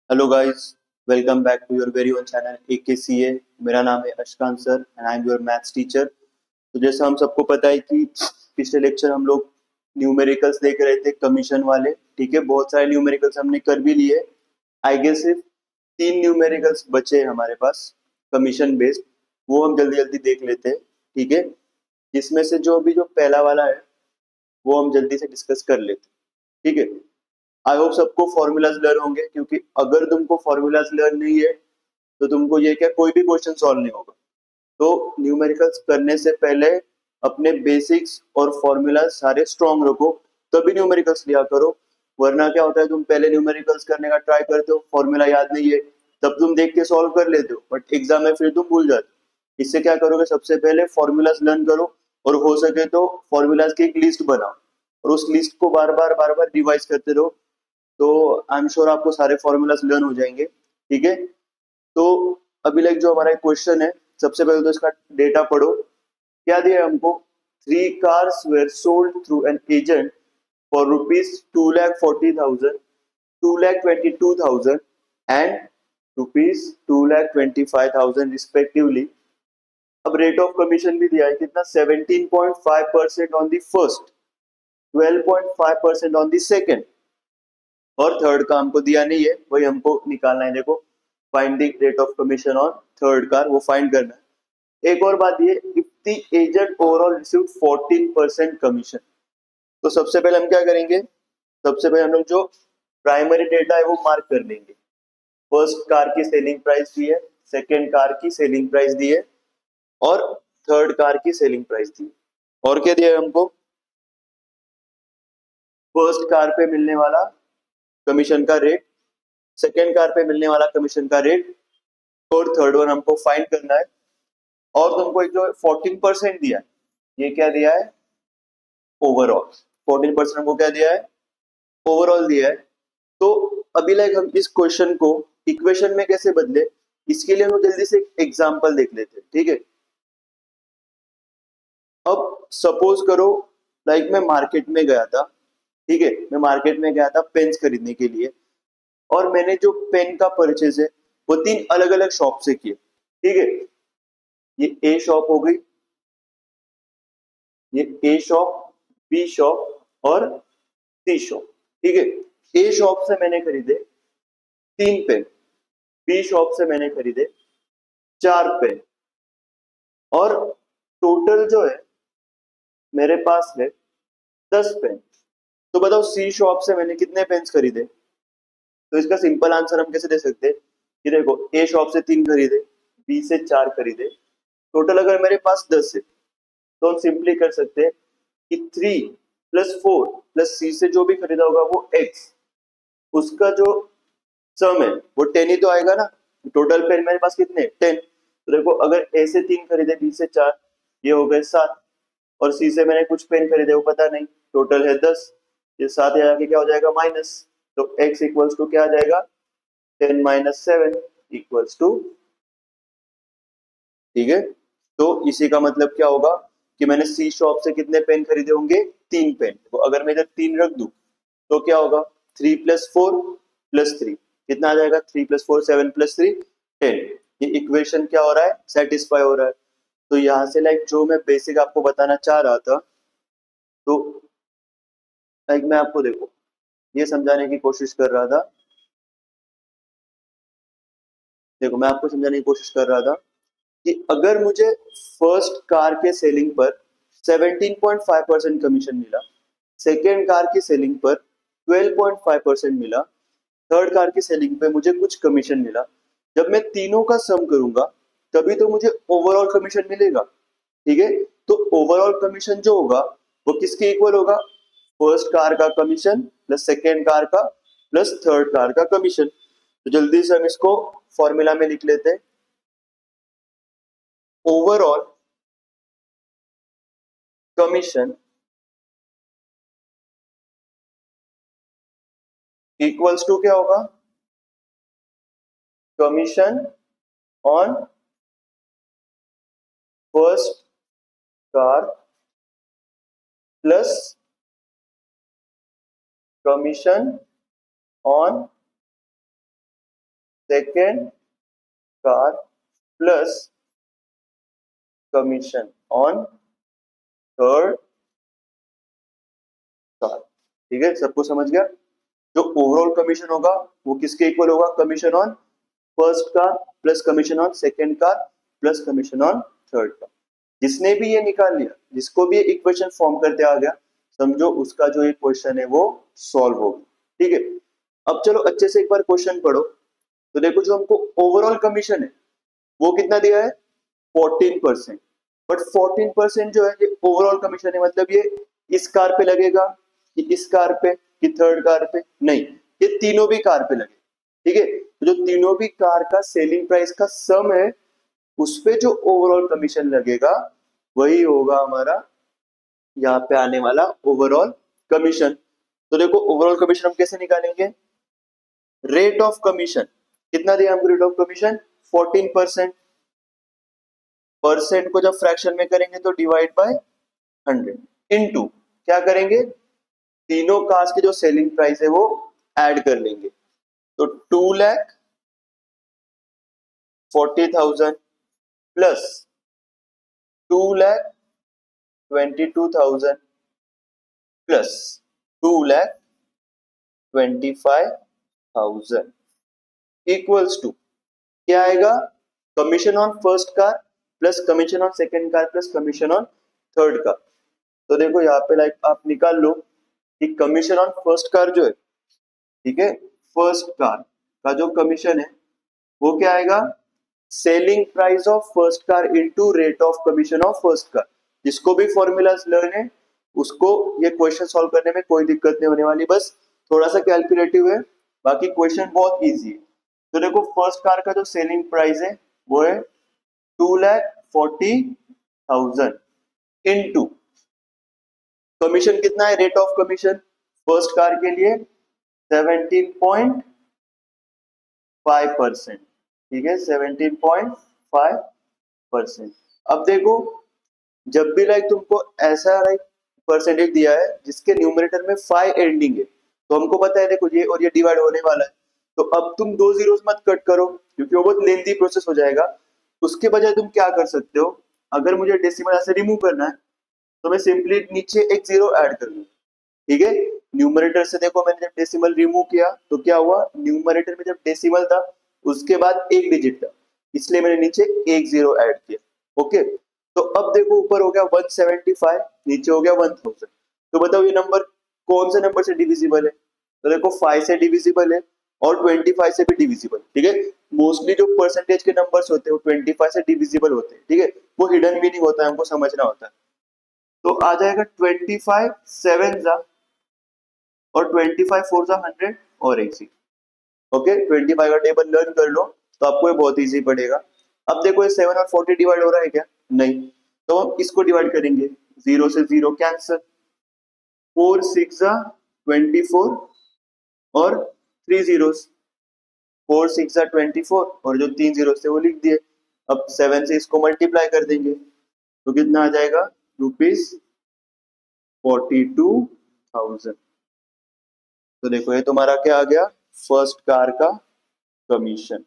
Hello guys, welcome back to your very own channel AKCA। मेरा नाम है Ashkant sir and I am your maths teacher. तो जैसा हम सबको पता है कि पिछले लेक्चर हम लोग न्यूमेरिकल्स देख रहे थे, कमीशन वाले। ठीक है, बहुत सारे न्यूमेरिकल्स हमने कर भी लिए। आई गेस सिर्फ 3 न्यूमेरिकल्स बचे हैं हमारे पास कमीशन बेस्ड। वो हम जल्दी जल्दी देख लेते हैं। ठीक है, जिसमें से जो पहला वाला है वो हम जल्दी से डिस्कस कर लेते हैं। ठीक है, आई होप सबको फॉर्मूलाज लर्न होंगे, क्योंकि अगर तुमको फॉर्मूलाज लर्न नहीं है तो तुमको ये क्या कोई भी क्वेश्चन सॉल्व नहीं होगा। तो न्यूमेरिकल्स करने से पहले अपने बेसिक्स और फॉर्मूला सारे स्ट्रॉन्ग रखो, तभी न्यूमेरिकल्स लिया करो। वरना क्या होता है, तुम पहले न्यूमेरिकल्स करने का ट्राई करते हो, फॉर्मूला याद नहीं है, तब तुम देख के सॉल्व कर लेते हो, बट एग्जाम में फिर तुम भूल जाते हो। इससे क्या करोगे, सबसे पहले फॉर्मूलाज लर्न करो, और हो सके तो फॉर्मूलाज की एक लिस्ट बनाओ, और उस लिस्ट को बार बार रिवाइज करते रहो। तो आई एम श्योर आपको सारे फॉर्मूलाज लर्न हो जाएंगे। ठीक है, तो अभी लाइक जो हमारा क्वेश्चन है, सबसे पहले तो इसका डेटा पढ़ो। क्या दिया है हमको? 3 cars were sold through an agent for rupees 2,40,000, 2,22,000 and rupees 2,25,000 respectively। अब रेट ऑफ कमीशन भी दिया है, कितना? 17.5% on the first, 12.5% on the second, और थर्ड का हमको दिया नहीं है, वही हमको निकालना है। देखो, find the rate of commission on third car, वो फाइंड करना है। एक और बात ये, if the agent overall received 14% commission. तो सबसे पहले हम क्या करेंगे, सबसे पहले हम लोग जो प्राइमरी डेटा है वो मार्क कर लेंगे। फर्स्ट कार की सेलिंग प्राइस दी है, सेकेंड कार की सेलिंग प्राइस दी है, और थर्ड कार की सेलिंग प्राइस दी है। और क्या दिया है हमको? फर्स्ट कार पे मिलने वाला कमीशन का रेट, सेकेंड कार पे मिलने वाला कमीशन का रेट, और थर्ड वन हमको फाइंड करना है। और तुमको एक जो 14% दिया है, ये क्या दिया है? ओवरऑल 14% हमको क्या दिया है? ओवरऑल दिया है। तो अभी लाइक हम इस क्वेश्चन को इक्वेशन में कैसे बदले, इसके लिए हम जल्दी से एग्जांपल देख लेते हैं। ठीक है, अब सपोज करो लाइक मैं मार्केट में गया था। ठीक है, मैं मार्केट में गया था पेन्स खरीदने के लिए, और मैंने जो पेन का परचेज है वो 3 अलग अलग शॉप से किए। ठीक है, ये ए शॉप हो गई, ये ए शॉप, बी शॉप और सी शॉप। ठीक है, ए शॉप से मैंने खरीदे 3 पेन, बी शॉप से मैंने खरीदे 4 पेन, और टोटल जो है मेरे पास है 10 पेन। तो बताओ सी शॉप से मैंने कितने पेन्स खरीदे? तो इसका सिंपल आंसर हम कैसे दे सकते हैं कि देखो, ए शॉप से 3 खरीदे, बी से 4 खरीदे, टोटल अगर मेरे पास 10 है, तो हम सिंपली कर सकते हैं कि 3 + 4 + सी से जो भी खरीदा होगा वो एक्स, उसका जो सम है वो 10 ही तो आएगा ना। टोटल पेन मेरे पास कितने? 10। तो देखो, अगर ए से 3 खरीदे, बी से 4, ये हो गए 7, और सी से मैंने कुछ पेन खरीदे वो पता नहीं, टोटल है 10। ये 7 यहाँ आके क्या हो जाएगा? माइनस। तो x इक्वल्स टू क्या आ जाएगा? 10 - 7 इक्वल्स टू। ठीक है, तो इसी का मतलब क्या होगा कि मैंने सी शॉप से कितने पेन खरीदे होंगे? 3 पेन। तो अगर मैं इधर 3 रख दूं तो क्या होगा? 3 + 4 + 3 कितना आ जाएगा? 3 + 4 7 + 3 10। ये इक्वेशन क्या हो रहा है? सेटिस्फाई हो रहा है। तो यहाँ से लाइक जो मैं बेसिक आपको बताना चाह रहा था, तो लाइक मैं आपको देखो ये समझाने की कोशिश कर रहा था। देखो, मैं आपको समझाने की कोशिश कर रहा था कि अगर मुझे फर्स्ट कार के सेलिंग पर 17.5% कमीशन मिला, सेकेंड कार की सेलिंग पर 12.5% मिला, थर्ड कार की सेलिंग पे मुझे कुछ कमीशन मिला, जब मैं तीनों का सम करूंगा तभी तो मुझे ओवरऑल कमीशन मिलेगा। ठीक है, तो ओवरऑल कमीशन जो होगा वो किसके इक्वल होगा? फर्स्ट कार का कमीशन प्लस सेकेंड कार का प्लस थर्ड कार का कमीशन। तो जल्दी से हम इसको फॉर्मूला में लिख लेते हैं। ओवरऑल कमीशन इक्वल्स टू क्या होगा? Commission on first car plus commission on second car plus commission on third car. ठीक है, सबको समझ गया? जो ओवरऑल कमीशन होगा वो किसके इक्वल होगा? Commission on first car plus commission on second car plus commission on third car. जिसने भी ये निकाल लिया, जिसको भी इक्वेशन फॉर्म करते आ गया, समझो उसका जो ये क्वेश्चन है वो सॉल्व होगा। ठीक है, अब चलो अच्छे से एक बार क्वेश्चन पढ़ो। तो देखो, जो हमको ओवरऑल कमीशन है वो कितना दिया है? 14%। बट 14% जो है ये ओवरऑल कमीशन है, मतलब ये इस कार पे लगेगा कि इस कार पे कि थर्ड कार पे? नहीं, ये तीनों भी कार पे लगे। ठीक है, तो जो तीनों भी कार का सेलिंग प्राइस का सम है उस पे जो ओवरऑल कमीशन लगेगा वही होगा हमारा यहाँ पे आने वाला ओवरऑल कमीशन। तो देखो, ओवरऑल कमीशन हम कैसे निकालेंगे? रेट ऑफ कमीशन कितना दिया हमको? Rate of commission 14%। परसेंट को जब फ्रैक्शन में करेंगे तो डिवाइड बाय 100 इनटू क्या करेंगे? तीनों कार्स के जो सेलिंग प्राइस है वो ऐड कर लेंगे। तो 2,40,000 प्लस 2,22,000 प्लस 2,25,000 इक्वल्स टू क्या आएगा? Commission on first car plus commission on second car plus commission on third car. तो देखो यहाँ पे लाइक आप निकाल लो कि कमीशन ऑन फर्स्ट कार जो है, ठीक है, फर्स्ट कार का जो कमीशन है वो क्या आएगा? Selling price of first car into rate of commission of first car. जिसको भी फॉर्मूलाज लर्न है उसको ये क्वेश्चन सॉल्व करने में कोई दिक्कत नहीं होने वाली, बस थोड़ा सा कैलकुलेटिव है, बाकी क्वेश्चन बहुत इजी है। तो देखो, फर्स्ट कार का जो सेलिंग प्राइस है वो है 2,40,000 इनटू कमीशन कितना है? Rate of commission first car के लिए 17.5%। ठीक है, 17.5%। अब देखो, जब भी लाइक तुमको ऐसा लाइक परसेंटेज दिया है जिसके न्यूमरेटर में 5 एंडिंग है, तो हमको पता है देखो ये और ये डिवाइड होने वाला है। तो अब तुम दो जीरोस मत कट करो क्योंकि वो बहुत लेंथी प्रोसेस हो जाएगा। उसके बजाय तुम क्या कर सकते हो? अगर मुझे डेसिमल ऐसे रिमूव करना है तो मैं सिंपली नीचे एक जीरो ऐड कर लूँ। ठीक है, न्यूमरेटर से देखो, मैंने जब डेसिमल रिमूव किया तो क्या हुआ? न्यूमरेटर में जब डेसिमल था उसके बाद एक डिजिट था, इसलिए मैंने नीचे एक जीरो ऐड किया। ओके, तो अब देखो, ऊपर हो गया 175, नीचे हो गया 1000। तो बताओ ये नंबर कौन से नंबर से डिविजिबल है? तो देखो, 5 से डिविजिबल है और 25 से भी डिविजिबल। ठीक है, मोस्टली जो परसेंटेज के नंबर्स होते हैं वो 25 से डिविजिबल होते हैं। ठीक है, वो हिडन मीनिंग होता है, हमको समझना होता है। तो आ जाएगा 25 7 जा और 25 4 जा 100 और एक सी। ओके, 25 का टेबल लर्न कर लो तो आपको ये बहुत इजी पड़ेगा। अब देखो, ये 7 और 40 डिवाइड हो रहा है क्या? नहीं, तो हम इसको डिवाइड करेंगे। 0 से 0 कैंसिल, 4 6 जा 24 और 3 जीरोस, 4 6 जा 24 और जो 3 जीरो थे वो लिख दिए। अब 7 से इसको मल्टीप्लाई कर देंगे तो कितना आ जाएगा? ₹42,000। तो देखो, ये तुम्हारा क्या आ गया? फर्स्ट कार का कमीशन।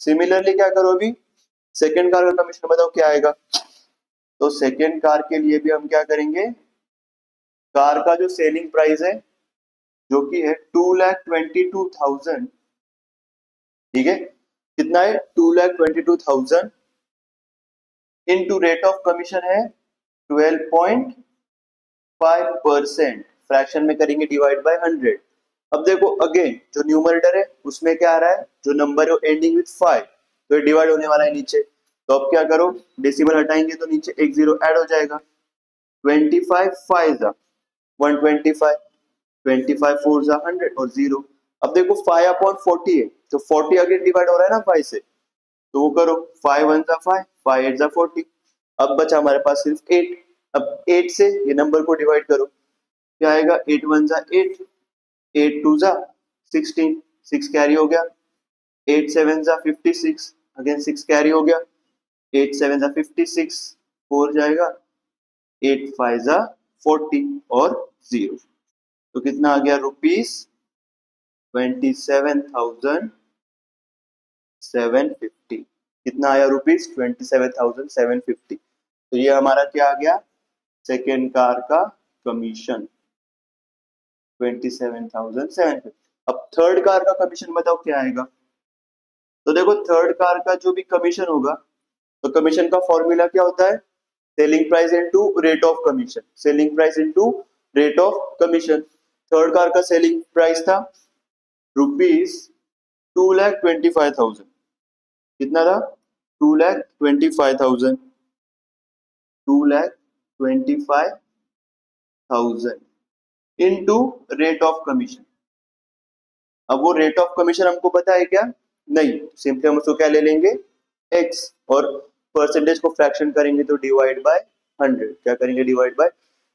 सिमिलरली क्या करो अभी? सेकेंड कार का कमीशन बताओ क्या आएगा? तो सेकेंड कार के लिए भी हम क्या करेंगे? कार का जो सेलिंग प्राइस है जो कि है 2,22,000। ठीक है, कितना है? 2,22,000 इनटू रेट ऑफ कमीशन है 12.5%। फ्रैक्शन में करेंगे डिवाइड बाय 100। अब देखो, अगेन जो न्यूमरेटर है उसमें क्या आ रहा है? जो नंबर है एंडिंग विथ 5, तो ये डिवाइड होने वाला है नीचे। तो अब क्या करो? डेसिमल हटाएंगे तो नीचे एक जीरो ऐड हो जाएगा। 25 5 जा 125, 25 4 जा 100 और जीरो। अब देखो, 5/40 है तो 40 अगेन डिवाइड हो रहा है ना 5 से, तो वो करो 5 1 जा 5, 5 8 जा 40। अब बचा हमारे पास सिर्फ 8। अब 8 से ये नंबर को डिवाइड करो, क्या आएगा? 8 1 जा 8, 8 2 जा 16, 6 कैरी हो गया। 8 7 जा 56, अगेन 6 कैरी हो गया। 8 7 जा 56, 4 जाएगा। 8 5 जा 40 और 0। तो कितना आ गया? ₹27,000 750। कितना आया रुपीज? 27,750। तो ये हमारा क्या आ गया? सेकेंड कार का कमीशन 27,750। अब थर्ड कार का कमीशन बताओ क्या आएगा? तो देखो थर्ड कार का जो भी कमीशन होगा, तो कमीशन का फॉर्मूला क्या होता है? Selling price into rate of commission. Selling price into rate of commission. Third car का सेलिंग प्राइस था रुपीज 2,25,000। कितना था? 2,25,000। 2,25,000 इनटू रेट ऑफ कमीशन। अब वो रेट ऑफ कमीशन हमको पता है क्या? नहीं। सिंपली हम उसको क्या ले लेंगे? x। और परसेंटेज को फ्रैक्शन करेंगे तो डिवाइड बाय 100। क्या करेंगे? Divide by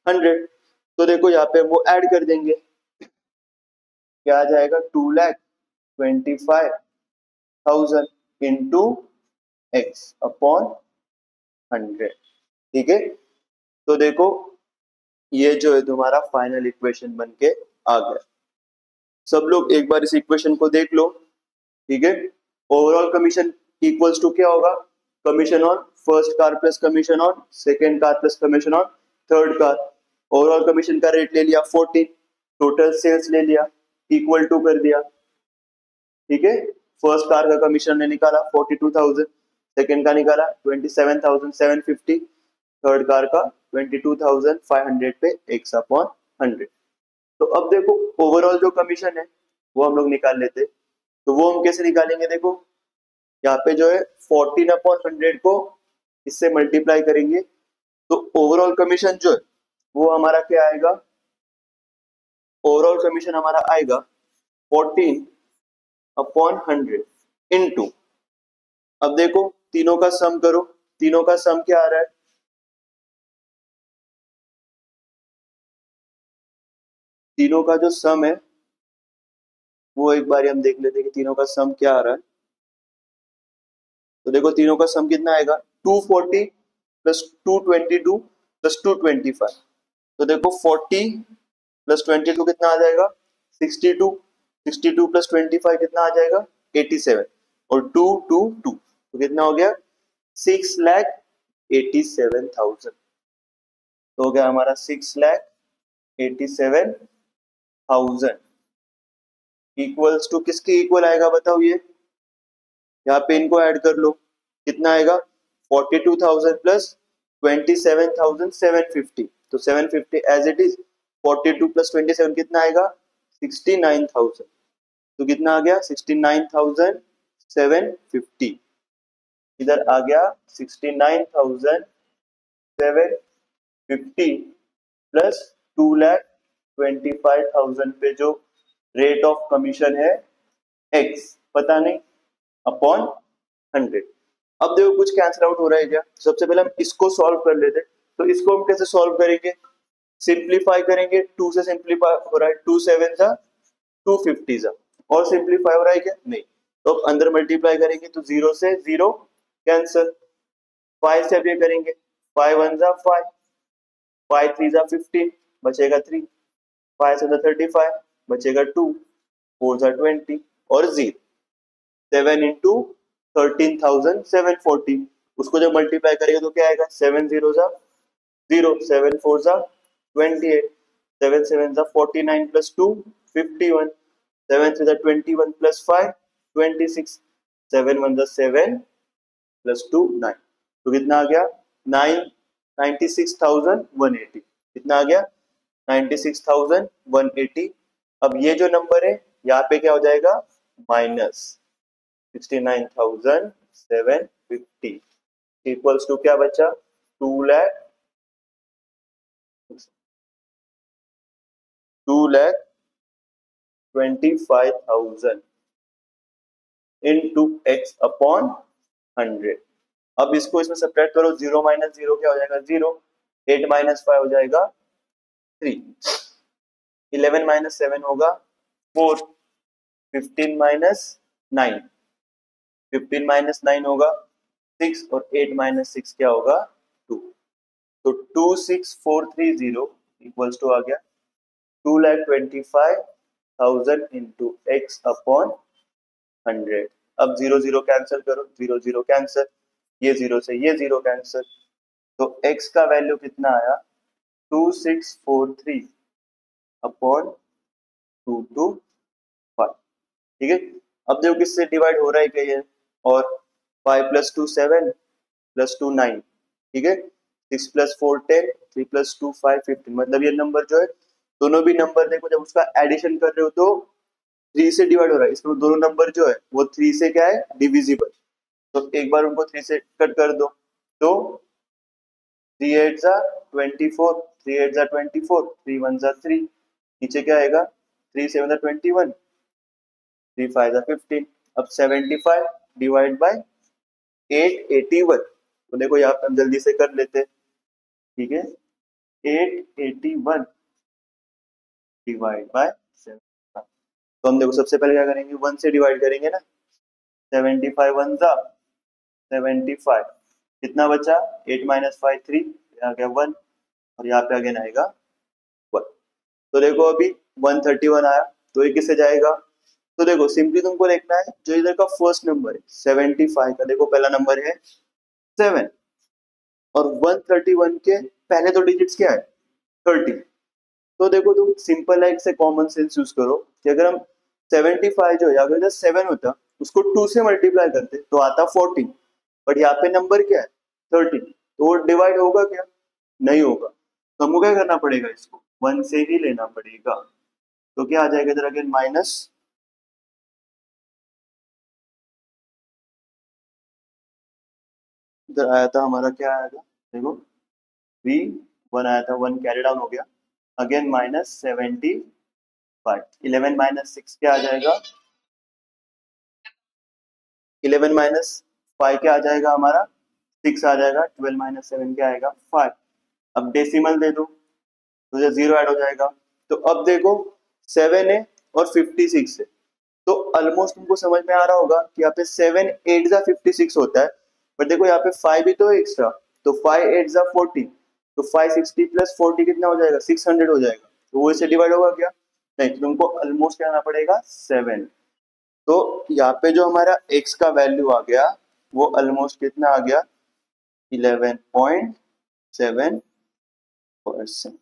100। तो देखो यहाँ पे वो ऐड कर देंगे। क्या आ जाएगा? 2,25,000 इंटू एक्स अपॉन 100। ठीक है। तो देखो ये जो है तुम्हारा फाइनल इक्वेशन बन के आ गया। सब लोग एक बार इस इक्वेशन को देख लो। ठीक है। ओवरऑल कमीशन इक्वल्स टू क्या होगा? Commission on first car plus commission on second car plus commission on third car. Overall commission का रेट ले लिया 14, टोटल सेल्स ले लिया, इक्वल टू कर दिया। ठीक है। फर्स्ट कार का कमीशन ने निकाला 42,000, सेकेंड का निकाला 27,750, थर्ड कार का 22,500 पे x अपॉन 100। तो अब देखो ओवरऑल जो कमीशन है वो हम लोग निकाल लेते। तो वो हम कैसे निकालेंगे? देखो यहाँ पे जो है 14 अपॉन 100 को इससे मल्टीप्लाई करेंगे तो ओवरऑल कमीशन जो है वो हमारा क्या आएगा? ओवरऑल कमीशन हमारा आएगा 14 अपॉन 100 इनटू। अब देखो तीनों का सम करो। तीनों का सम क्या आ रहा है? तीनों का जो सम है वो एक बार हम देख लेते हैं कि तीनों का सम क्या आ रहा है। तो देखो तीनों का सम कितना आएगा? 240 प्लस 222 प्लस 225। तो देखो 40 प्लस 22 कितना आ जाएगा? 62। 62 प्लस 25 कितना आ जाएगा? 87। और 222 तो कितना हो गया? 6,87,000। तो हो गया हमारा 6,87,000 इक्वल्स टू किसके इक्वल आएगा बताओ? ये यहाँ पे इनको ऐड कर लो। कितना आएगा? 42,000 प्लस 27,750। तो 750 एज इट इज। 42 प्लस 27 कितना आएगा? 69,000। तो कितना आ गया? 69,750। इधर आ गया 69,750 प्लस 2,25,000 पे जो रेट ऑफ कमीशन है x पता नहीं अपॉन 100। अब देखो कुछ कैंसिल आउट हो रहा है क्या? सबसे पहले हम इसको सॉल्व कर लेते। तो इसको हम कैसे सॉल्व करेंगे? सिंप्लीफाई करेंगे। 2 से सिंप्लीफाई हो रहा है, 2 7 जा 250 जा। और सिंप्लीफाई हो रहा है क्या? नहीं। तो अब अंदर मल्टीप्लाई करेंगे तो 0 से 0 कैंसिल। 5 से अब ये करेंगे 5 1 जा 5, 5 3 जा 15 बचेगा 3, 5 से 35 बचेगा 2, 4 जा 20 और 0। 7 इंटू 13,740। उसको जब मल्टीप्लाई करेंगे तो क्या आएगा? 7 0 जा 0, 7 4 जा 28, 7 7 जा 49 प्लस 2 51, 7 3 जा 21 प्लस 5 26, 7 1 जा 7 प्लस 2 9। तो कितना आ गया? 96,180। कितना आ गया? 96,180। अब ये जो नंबर है यहाँ पे क्या हो जाएगा? माइनस 69,750 इक्वल्स टू क्या बचा? 2,25,000 इंटू एक्स अपॉन 100। अब इसको इसमें सब्ट्रैक्ट करो। 0 माइनस 0 क्या हो जाएगा? 0। 8 माइनस 5 हो जाएगा 3। 11 माइनस 7 होगा 4। 15 माइनस 9, 15 माइनस 9 होगा 6 और 8 माइनस 6 क्या होगा? 2। तो 26430 इक्वल्स टू आ गया 2,25,000 इंटू एक्स अपॉन 100। अब 0 0 कैंसिल करो, 0 0 कैंसिल, ये 0 से ये 0 कैंसिल, तो x का वैल्यू कितना आया 2643 अपॉन 225। ठीक है, अब देखो किससे डिवाइड हो रहा है क्या ये, और 5 + 2 7 + 2 9, ठीक है, 6 + 4 10, 3 + 2 5 15, मतलब ये नंबर जो है दोनों भी नंबर देखो जब उसका एडिशन कर रहे हो तो 3 से डिवाइड हो रहा है, इसमें दोनों नंबर जो है वो 3 से क्या है डिविजिबल, तो एक बार उनको 3 से कट कर दो, तो 3 8 जा 24, 3 8 जा 24, 3 1 जा 3, नीचे क्या आएगा 3 7 जा 21, 3 5 जा 15। अब 75 डिवाइड बाय 881, तो देखो यहाँ पे हम जल्दी से कर लेते हैं, ठीक है, 881 डिवाइड बाय 75, तो हम देखो सबसे पहले क्या करेंगे 1 से डिवाइड करेंगे ना, 75 1 जा 75, कितना बचा 8 - 5 3, आ गया 1, और यहाँ पे अगेन आएगा 1, तो देखो अभी 131 आया, तो ये किससे जाएगा, तो देखो सिंपली तुमको देखना है जो इधर का फर्स्ट नंबर है 75 का, देखो पहला नंबर है 7, और 131 के पहले दो डिजिट्स क्या है 30, तो देखो तुम सिंपल है से कॉमन सेंस यूज करो कि अगर हम 75 जो है अगर इधर 7 होता उसको 2 से मल्टीप्लाई करते तो आता 14, बट यहाँ पे नंबर क्या है 13, तो वो डिवाइड होगा क्या, नहीं होगा, तो हमको क्या करना पड़ेगा, इसको 1 से ही लेना पड़ेगा, तो क्या आ जाएगा इधर अगेन माइनस, इधर आया था हमारा क्या आया था देखो 3 1 आया था, 1 कैरी डाउन हो गया, अगेन -75, 11 - 6 क्या आ जाएगा, 11 - 5 क्या आ जाएगा हमारा 6 आ जाएगा, 12 - 7 क्या आएगा 5, अब डेसिमल दे दो तो ये 0 ऐड हो जाएगा, तो अब देखो 7 है और 56 है, तो ऑलमोस्ट तुमको समझ में आ रहा होगा कि यहाँ पे 7 8 जा 56 होता है, बट देखो यहाँ पे 5 भी तो है एक्स्ट्रा, तो 5 8 जा 40, तो 560 + 40 कितना हो जाएगा 600 हो जाएगा, तो वो इससे डिवाइड होगा क्या, नहीं, तो तुमको ऑलमोस्ट क्या आना पड़ेगा 7, तो यहाँ पे जो हमारा x का वैल्यू आ गया वो ऑलमोस्ट कितना आ गया 11.7%,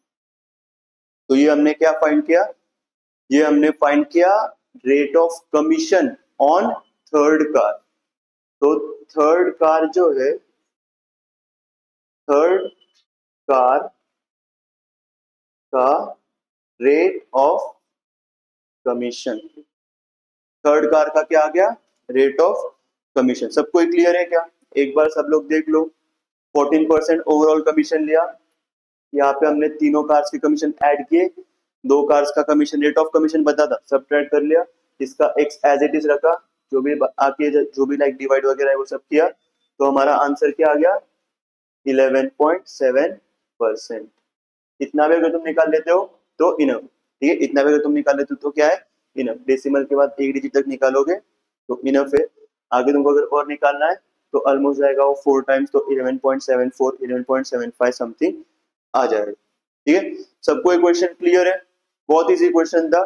तो ये हमने क्या फाइंड किया, ये हमने फाइंड किया rate of commission on third car, तो थर्ड कार जो है थर्ड कार का rate of commission, third car का क्या आ गया रेट ऑफ कमीशन, सबको क्लियर है क्या, एक बार सब लोग देख लो, 14% ओवरऑल कमीशन लिया, यहाँ पे हमने तीनों कार्स के कमीशन ऐड किए, दो कार्स का कमीशन रेट ऑफ कमीशन बता था सब्ट्रैक्ट कर लिया, इसका एक्स एज इट इज रखा, जो भी आके जो भी लाइक डिवाइड वगैरह है वो सब किया, तो हमारा आंसर क्या आ गया 11.7%, इतना भी अगर तुम निकाल लेते हो तो इनफ, ठीक है, इतना भी अगर तुम निकाल लेते हो तो क्या है इनफ, डेसिमल के बाद एक डिजिट तक निकालोगे तो इनफ है, आगे तुमको अगर और निकालना है तो ऑलमोस्ट जाएगा वो 4 टाइम्स, तो 11.74 11.75 समथिंग आ जाएगा, ठीक है, सबको एक क्वेश्चन क्लियर है, बहुत इजी क्वेश्चन था,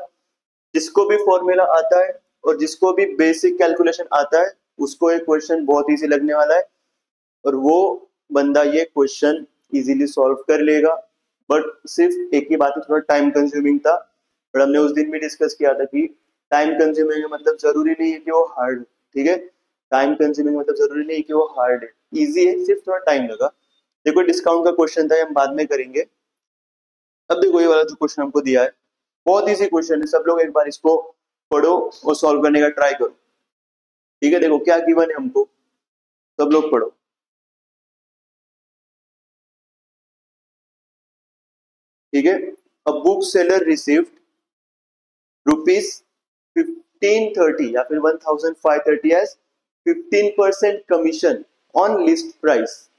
जिसको भी फॉर्मूला आता है और जिसको भी बेसिक कैलकुलेशन आता है उसको एक क्वेश्चन बहुत इजी लगने वाला है, और वो बंदा ये क्वेश्चन इजीली सॉल्व कर लेगा, बट सिर्फ एक ही बात है थोड़ा टाइम कंज्यूमिंग था, बट हमने उस दिन भी डिस्कस किया था कि टाइम कंज्यूमिंग मतलब जरूरी नहीं है कि वो हार्ड, ठीक है, टाइम कंज्यूमिंग मतलब जरूरी नहीं है कि वो हार्ड है, इजी है, सिर्फ थोड़ा टाइम लगा, देखो डिस्काउंट का क्वेश्चन था हम बाद में करेंगे, अब देखो ये वाला जो क्वेश्चन हमको दिया है बहुत इजी क्वेश्चन है, सब लोग एक बार इसको पढ़ो और सॉल्व करने का ट्राई करो, ठीक है, देखो क्या गिवन है हमको, सब लोग पढ़ो, ठीक है, अ बुक सेलर रिसीव्ड ₹1530 या फिर 1530 as 15% commission on list price,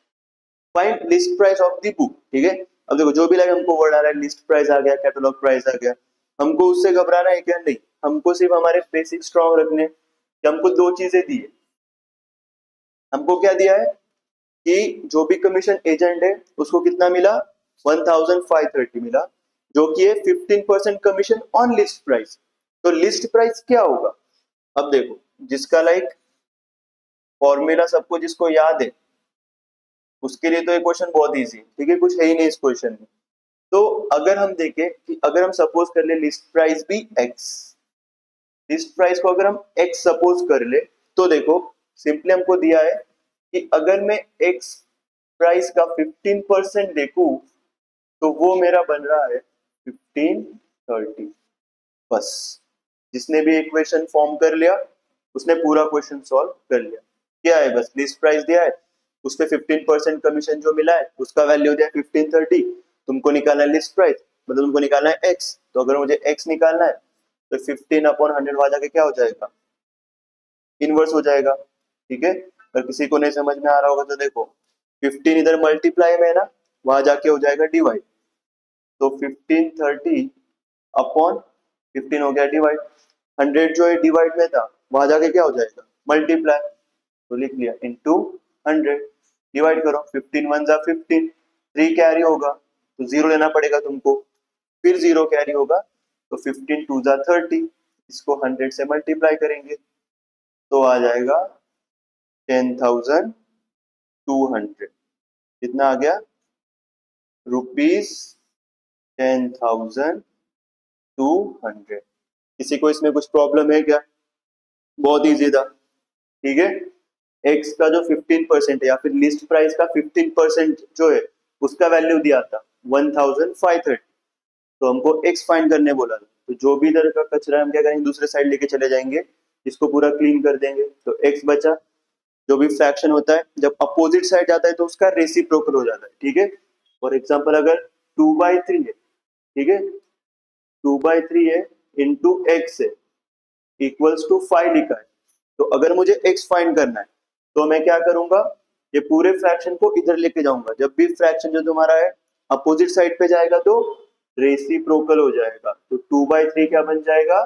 find list price of the book, ठीक है, अब देखो जो भी लगे हमको वर्ड आ रहा है लिस्ट प्राइस आ गया कैटलॉग प्राइस आ गया, हमको उससे घबराना है क्या, नहीं, हमको सिर्फ हमारे बेसिक स्ट्रॉन्ग रखने कि हमको दो चीजें दी है, हमको क्या दिया है कि जो भी कमीशन एजेंट है उसको कितना मिला 1530 मिला, जो कि है 15% कमीशन ऑन लिस्ट प्राइस, तो लिस्ट प्राइस क्या होगा, अब देखो जिसका लाइक फॉर्मूला सबको जिसको याद है उसके लिए तो ये क्वेश्चन बहुत इजी है, ठीक है, कुछ है ही नहीं इस क्वेश्चन में। तो अगर हम देखें कि अगर हम सपोज कर ले लिस्ट प्राइस भी एक्स, लिस्ट प्राइस को अगर हम एक्स सपोज कर ले, तो देखो सिंपली हमको दिया है कि अगर मैं एक्स प्राइस का 15% देखूं तो वो मेरा बन रहा है 1530। बस जिसने भी इक्वेशन फॉर्म कर लिया उसने पूरा क्वेश्चन सॉल्व कर लिया। क्या है, बस लिस्ट प्राइस दिया है, उस पे 15% कमीशन जो मिला है उसका वैल्यू दिया है 1530, तुमको निकालना है लिस्ट प्राइस, मतलब तुमको निकालना है एक्स। तो अगर मुझे एक्स निकालना है तो 15/100 वहां जाके क्या हो जाएगा, इनवर्स हो जाएगा, ठीक है। अगर किसी को नहीं समझ में आ रहा होगा तो देखो 15 इधर मल्टीप्लाई में है ना, वहां जाके हो जाएगा डिवाइड, तो 1530/15 हो गया डिवाइड, 100 जो है डिवाइड में था वहां जाके क्या हो जाएगा मल्टीप्लाई, तो लिख लिया इनटू 100, डिवाइड करो 15 1 जा 15, 3 कैरी होगा तो 0 लेना पड़ेगा तुमको, फिर 0 कैरी होगा तो 15 2 जा 30, इसको 100 से मल्टीप्लाई करेंगे तो आ जाएगा 10,200। कितना आ गया, ₹10,200। किसी को इसमें कुछ प्रॉब्लम है क्या, बहुत इजी था, ठीक है। एक्स का जो 15% है या फिर लिस्ट प्राइस का 15% जो है उसका वैल्यू दिया था 1530, तो हमको एक्स फाइंड करने बोला था, तो जो भी इधर का कचरा हम क्या करेंगे दूसरे साइड लेके चले जाएंगे, इसको पूरा क्लीन कर देंगे, तो एक्स बचा। जो भी फ्रैक्शन होता है जब अपोजिट साइड जाता है तो उसका रेसिप्रोकल हो जाता है, ठीक है। फॉर एग्जाम्पल अगर 2/3 है, ठीक है, 2/3 है इंटू एक्स है इक्वल्स टू 5 लिखा है, तो अगर मुझे x फाइंड करना है तो मैं क्या करूंगा, ये पूरे फ्रैक्शन को इधर लेके जाऊंगा, जब भी फ्रैक्शन जो तुम्हारा है अपोजिट साइड पे जाएगा तो रेसिप्रोकल हो जाएगा, तो 2/3 क्या बन जाएगा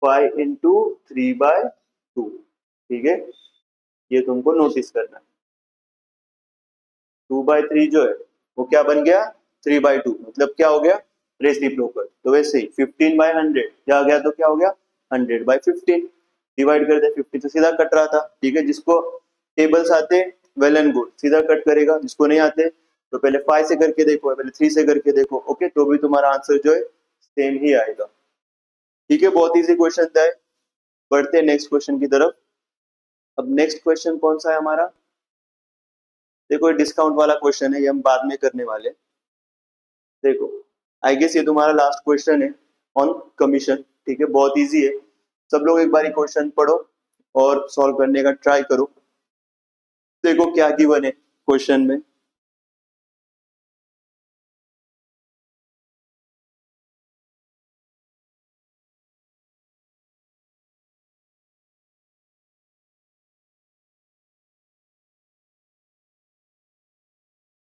5 इंटू 3/2, ठीक है। ये तुमको नोटिस करना है, 2/3 जो है वो क्या बन गया 3/2, मतलब क्या हो गया रेसिप्रोकल। तो वैसे ही 15/100 क्या आ गया, तो क्या हो गया 100/15, डिवाइड कर दे 50 तो सीधा कट रहा था, ठीक है। जिसको टेबल्स आते वेल एंड गुड, सीधा कट करेगा, जिसको नहीं आते तो पहले 5 से करके देखो, पहले 3 से करके देखो, ओके, तो भी तुम्हारा आंसर जो है सेम ही आएगा, ठीक है। बहुत इजी क्वेश्चन था। बढ़ते नेक्स्ट क्वेश्चन की तरफ। अब नेक्स्ट क्वेश्चन कौन सा है हमारा, देखो ये डिस्काउंट वाला क्वेश्चन है, ये हम बाद में करने वाले। देखो आई गेस ये तुम्हारा लास्ट क्वेश्चन है ऑन कमीशन, ठीक है, बहुत इजी है। सब लोग एक बार क्वेश्चन पढ़ो और सॉल्व करने का ट्राई करो। देखो क्या गिवन है क्वेश्चन में,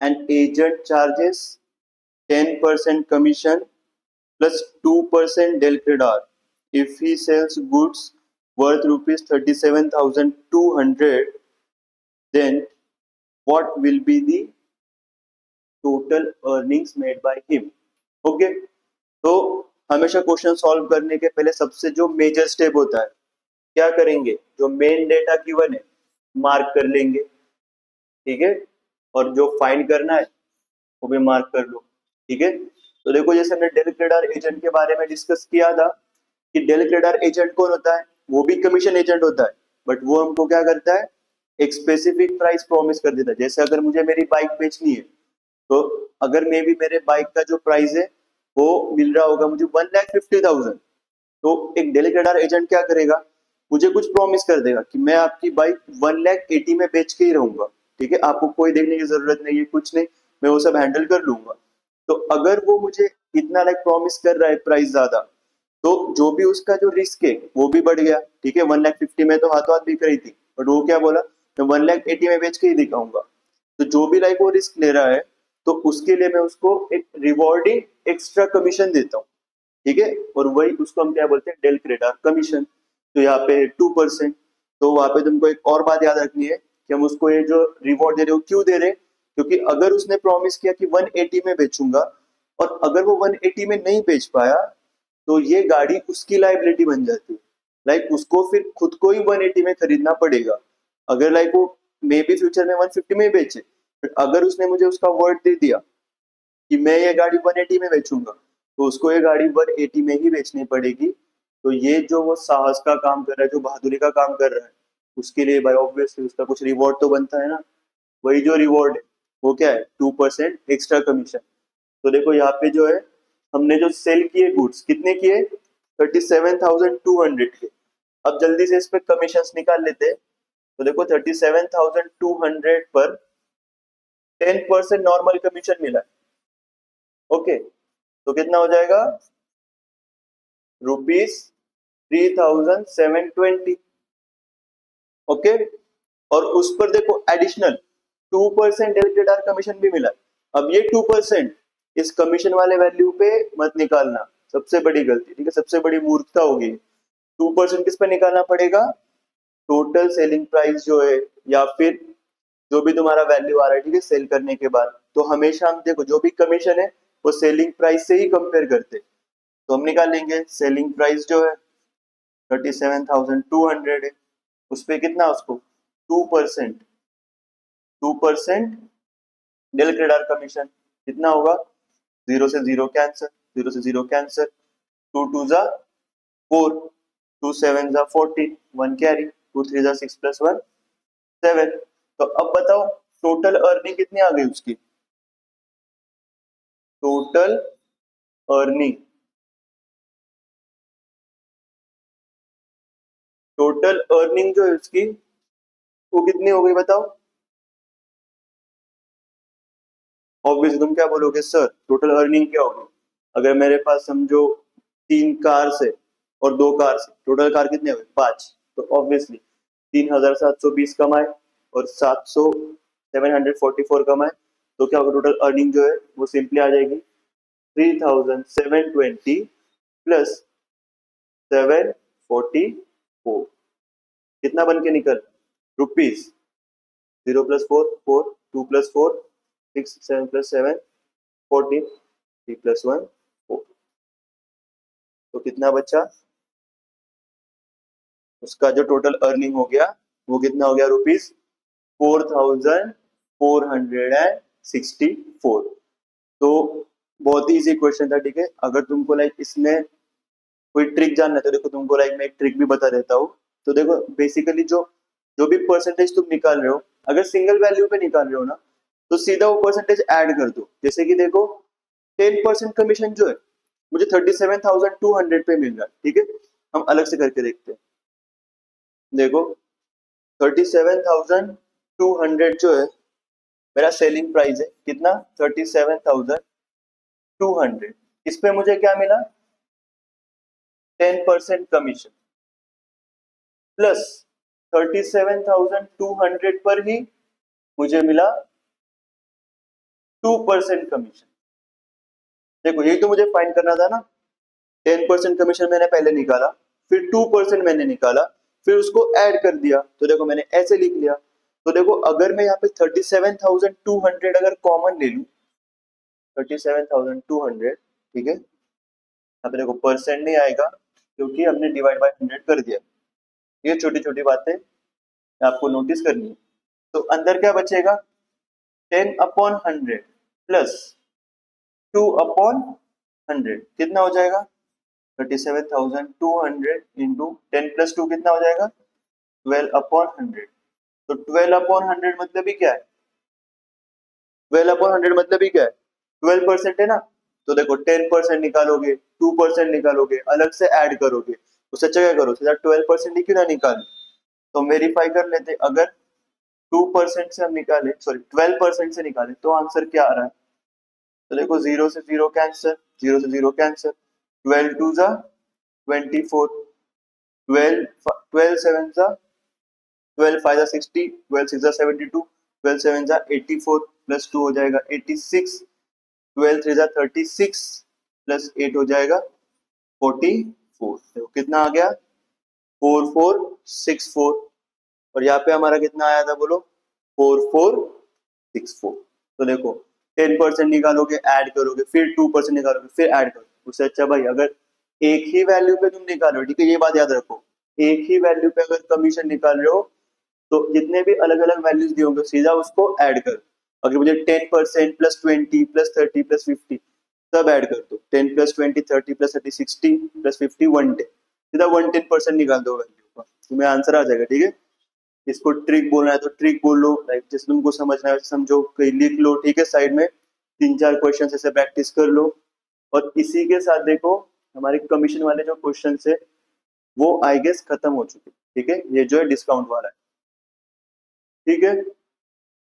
an agent charges 10% commission plus 2% del credit if he sells goods worth rupees 37,200, then what will be the total earnings made by him? Okay, तो हमेशा क्वेश्चन सॉल्व करने के पहले सबसे जो मेजर स्टेप होता है क्या करेंगे, जो मेन डेटा गिवन है मार्क कर लेंगे, ठीक है, और जो फाइंड करना है वो भी मार्क कर लो, ठीक है। तो देखो जैसे हमने डेल क्रेडर एजेंट के बारे में डिस्कस किया था कि डेल क्रेडर एजेंट कौन होता है, वो भी कमीशन एजेंट होता है, बट वो हमको क्या करता है एक स्पेसिफिक प्राइस प्रॉमिस कर देता है। जैसे अगर मुझे मेरी बाइक बेचनी है तो अगर मे भी मेरे बाइक का जो प्राइस है वो मिल रहा होगा मुझे 1,50,000, तो एक डेल क्रेडर एजेंट क्या करेगा, मुझे कुछ प्रॉमिस कर देगा कि मैं आपकी बाइक 1,80,000 में बेच के ही रहूंगा, ठीक है, आपको कोई देखने की जरूरत नहीं है, कुछ नहीं, मैं वो सब हैंडल कर लूंगा। तो अगर वो मुझे इतना लाइक प्रॉमिस कर रहा है प्राइस ज्यादा, तो जो भी उसका जो रिस्क है वो भी बढ़ गया, ठीक है। 1,50,000 में तो हाथों हाथ बिक रही थी, बट वो क्या बोला मैं 1,80,000 में बेच के ही दिखाऊंगा। तो जो भी लाइक वो रिस्क ले रहा है तो उसके लिए मैं उसको एक रिवॉर्डिंग एक्स्ट्रा कमीशन देता हूँ, ठीक है, और वही उसको हम क्या बोलते हैं डेल क्रेडर कमीशन। तो यहाँ पे 2%, तो वहां पे तुमको एक और बात याद रखनी है कि हम उसको ये जो रिवॉर्ड दे रहे हो क्यों दे रहे हैं, क्योंकि अगर उसने प्रॉमिस किया कि 180 में बेचूंगा और अगर वो 180 में नहीं बेच पाया तो ये गाड़ी उसकी लाइबिलिटी बन जाती है, लाइक उसको फिर खुद को ही 180 में खरीदना पड़ेगा। अगर लाइक वो मे बी फ्यूचर में 150 में बेचे, बट अगर उसने मुझे उसका वर्ड दे दिया कि मैं ये गाड़ी 180 में बेचूंगा, तो उसको ये गाड़ी 180 में ही बेचनी पड़ेगी। तो ये जो वो साहस का काम कर रहा है, जो बहादुरी का काम कर रहा है, उसके लिए भाई ऑब्वियसली उसका कुछ रिवॉर्ड तो बनता है ना। वही जो रिवॉर्ड है वो क्या है, 2% एक्स्ट्रा कमीशन। तो देखो यहाँ पे जो है, हमने जो सेल किए गुड्स कितने किए, 37,200 के। अब जल्दी से इस पे कमीशन निकाल लेते हैं। तो देखो 37,200 पर 10% नॉर्मल कमीशन मिला है। ओके, तो कितना हो जाएगा, ₹3,720। ओके, और उस पर देखो एडिशनल 2% डेबिटेड कमीशन भी मिला। अब ये 2% इस कमीशन वाले वैल्यू पे मत निकालना, सबसे बड़ी गलती, ठीक है, सबसे बड़ी मूर्खता होगी। 2% किस पे निकालना पड़ेगा, टोटल सेलिंग प्राइस जो है, या फिर जो भी तुम्हारा वैल्यू आ रहा है, ठीक है, सेल करने के बाद। तो हमेशा हम देखो जो भी कमीशन है वो सेलिंग प्राइस से ही कंपेयर करते। तो हम निकालेंगे सेलिंग प्राइस जो है 37,200 है, उस पे कितना, उसको 2%, 2% डेल क्रेडिट कमीशन कितना होगा, जीरो से जीरो कैंसर, जीरो से जीरो कैंसर, 2 2 जा 4, 2 7 जा 14, 1 कैरी, 2 3 जा 6 + 1 7। तो अब बताओ टोटल अर्निंग कितनी आ गई उसकी, टोटल अर्निंग, टोटल अर्निंग जो है उसकी वो कितनी हो गई बताओ। ऑब्वियसली तुम क्या बोलोगे, सर टोटल अर्निंग क्या होगी। अगर मेरे पास समझो 3 कार्स है और 2 कार्स, टोटल कार कितने हुए 5, तो ऑब्वियसली 3,720 कमाए और 744 कमाए, तो क्या होगा, टोटल अर्निंग जो है वो सिंपली आ जाएगी 3,720 प्लस 744। कितना बन के निकल, रुपीज, 0 + 4 4, 2 + 4 6, 7 + 7 14, 3 + 1 4। तो कितना बचा, उसका जो टोटल अर्निंग हो गया वो कितना हो गया, ₹4,464। तो बहुत ही इजी क्वेश्चन था, ठीक है। अगर तुमको लाइक इसमें कोई ट्रिक जानना है तो देखो तुमको लाइक मैं एक ट्रिक भी बता देता हूँ। तो देखो बेसिकली जो जो भी परसेंटेज तुम निकाल रहे हो, अगर सिंगल वैल्यू पे निकाल रहे हो ना, तो सीधा वो परसेंटेज ऐड कर दो। जैसे कि देखो 10% कमीशन जो है मुझे 37,200 पे मिल रहा है, ठीक है। हम अलग से करके देखते हैं। देखो 37,200 जो है मेरा सेलिंग प्राइस है, कितना, 37,200। इस पे मुझे क्या मिला, 10% कमीशन, प्लस 37,200 पर ही मुझे मिला 2% कमीशन। देखो यही तो मुझे फाइंड करना था ना। 10% कमीशन मैंने पहले निकाला, फिर 2% मैंने निकाला, फिर उसको ऐड कर दिया। तो देखो मैंने ऐसे लिख लिया। तो देखो अगर मैं यहाँ पे 37,200 अगर कॉमन ले लूं, 37,200, ठीक है, यहाँ पे देखो परसेंट नहीं आएगा क्योंकि हमने डिवाइड बाय 100 कर दिया। ये छोटी छोटी बातें आपको नोटिस करनी है। तो अंदर क्या बचेगा, 10/100 प्लस 2/100 कितना हो जाएगा, 37,200 इंटू 10 + 2 कितना हो जाएगा, 12/100। तो 12/100 मतलब ही क्या है, 12/100 मतलब ही क्या है, 12% है ना। तो देखो 10% निकालोगे, 2% निकालोगे, अलग से ऐड करोगे, उससे अच्छा क्या करो, सीधा 12% ही क्यों ना निकालो। तो हम वेरीफाई कर लेते, अगर 2% से हम निकाले, सॉरी 12% से निकाले तो आंसर क्या आ रहा है। तो देखो जीरो से जीरो कैंसर, जीरो से जीरो कैंसर, 12 2 जा 24, 12 7 जा 12 5 जा 60, 12 6 जा 72, 12 7 जा 84 प्लस 2 हो जाएगा 86, 12 3 जा 36 प्लस 8 हो जाएगा 44। देखो कितना आ गया, 4464। और यहाँ पे हमारा कितना आया था बोलो, 4464। तो देखो 10% निकालोगे, ऐड करोगे, फिर 2% निकालोगे, फिर ऐड करोगे। उससे अच्छा भाई अगर एक ही वैल्यू पे तुम निकालो, ठीक है, ये बात याद रखो, एक ही वैल्यू पे अगर कमीशन निकाल रहे हो तो जितने भी अलग अलग वैल्यूज दिए होंगे सीधा उसको ऐड कर। अगर मुझे 10% प्लस 20 प्लस 30 प्लस 50 सब ऐड कर दो, 10 प्लस 20 30 प्लस 30 60 प्लस 50 110, सीधा 110% निकाल दो वैल्यू का, तुम्हें आंसर आ जाएगा। ठीक है, इसको ट्रिक बोलना है तो ट्रिक बोल लो, लाइक जैसे तुमको समझना है वैसे समझो, कहीं लिख लो। ठीक है, साइड में 3-4 क्वेश्चन ऐसे प्रैक्टिस कर लो। और इसी के साथ देखो हमारे कमीशन वाले जो क्वेश्चन है वो आई गेस खत्म हो चुके। ठीक है, ये जो है डिस्काउंट वाला है। ठीक है,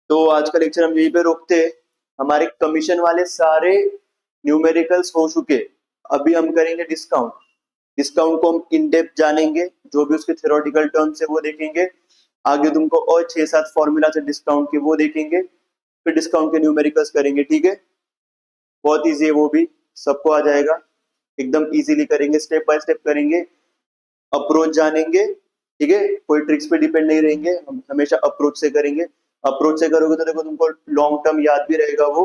तो आज का लेक्चर हम यहीं पे रोकते हैं। हमारे कमीशन वाले सारे न्यूमेरिकल्स हो चुके, अभी हम करेंगे डिस्काउंट। डिस्काउंट को हम इन डेप्थ जानेंगे, जो भी उसके थ्योरेटिकल टर्म्स है वो देखेंगे, आगे तुमको और 6-7 फॉर्मूला है डिस्काउंट के वो देखेंगे, फिर डिस्काउंट के न्यूमेरिकल्स करेंगे। ठीक है, बहुत इजी है, वो भी सबको आ जाएगा, एकदम इजीली करेंगे, स्टेप बाय स्टेप करेंगे, अप्रोच जानेंगे। ठीक है, कोई ट्रिक्स पे डिपेंड नहीं रहेंगे, हम हमेशा अप्रोच से करेंगे। अप्रोच से करोगे तो देखो तुमको लॉन्ग टर्म याद भी रहेगा वो,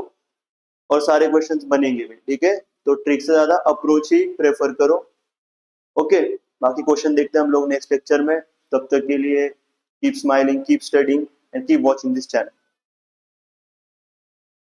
और सारे क्वेश्चंस बनेंगे भी। ठीक है, तो ट्रिक से ज्यादा अप्रोच ही प्रेफर करो। ओके, बाकी क्वेश्चन देखते हैं हम लोग नेक्स्ट लेक्चर में। तब तक के लिए keep smiling, keep studying and keep watching this channel.